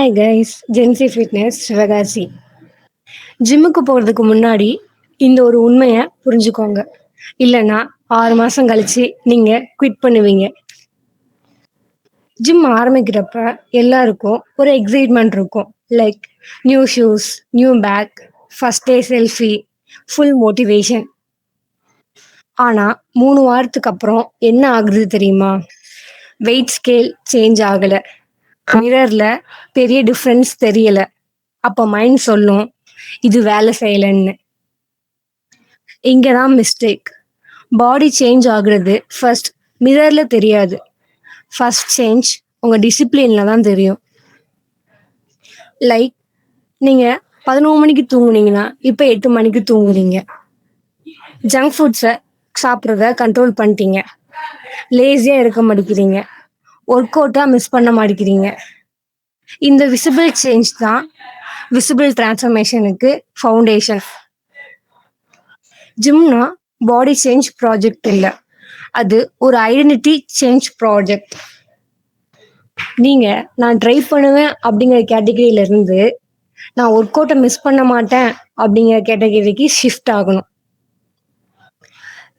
Hi guys, Jency fitness Sivakasi. ஜிம்முக்கு போகிறதுக்கு முன்னாடி இந்த ஒரு உண்மையை புரிஞ்சுக்கோங்க. இல்லைன்னா 6 மாதம் கழிச்சு நீங்கள் குவிட் பண்ணுவீங்க. ஜிம் ஆரம்பிக்கிறப்ப எல்லாருக்கும் ஒரு எக்ஸைட்மெண்ட் இருக்கும். Like new shoes, new bag, first day selfie, full motivation. ஆனால் 3 வாரத்துக்கு அப்புறம் என்ன ஆகுது தெரியுமா? வெயிட் ஸ்கேல் சேஞ்ச் ஆகலை, மிரர்ல பெரிய டிஃப்ரென்ஸ் தெரியல. அப்ப மைண்ட் சொல்லும் இது வேலை செய்யலன்னு. இங்கதான் மிஸ்டேக். பாடி சேஞ்ச் ஆகுறது ஃபர்ஸ்ட் மிரர்ல தெரியாது. ஃபர்ஸ்ட் சேஞ்ச் உங்க டிசிப்ளின்ல தான் தெரியும். லைக் நீங்க 11 மணிக்கு தூங்குனீங்கன்னா இப்ப 8 மணிக்கு தூங்குறீங்க. ஜங்க் ஃபுட்ஸை சாப்பிட்றத கண்ட்ரோல் பண்ணிட்டீங்க. லேசியா இருக்க மாட்டேங்கிறீங்க. ஒர்க் அவுட்டா மிஸ் பண்ண மாட்டேங்கிறீங்க. இந்த விசிபிள் சேஞ்ச் தான் விசிபிள் டிரான்ஸ்ஃபர்மேஷனுக்கு ஃபவுண்டேஷன். ஜிம்னா பாடி சேஞ்ச் ப்ராஜெக்ட் இல்லை, அது ஒரு ஐடென்டிட்டி சேஞ்ச் ப்ராஜெக்ட். நீங்க நான் ட்ரை பண்ணுவேன் அப்படிங்கிற கேட்டகரியில இருந்து நான் ஒர்க் அவுட்டை மிஸ் பண்ண மாட்டேன் அப்படிங்கிற கேட்டகரிக்கு ஷிஃப்ட் ஆகணும்.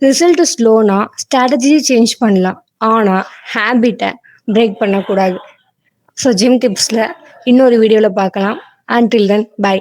ரிசல்ட் ஸ்லோனா ஸ்ட்ராட்டஜி சேஞ்ச் பண்ணலாம், ஆனால் ஹேபிட்டை பிரேக் பண்ணக்கூடாது. ஸோ ஜிம் டிப்ஸில் இன்னொரு வீடியோவில் பார்க்கலாம். Until then, bye.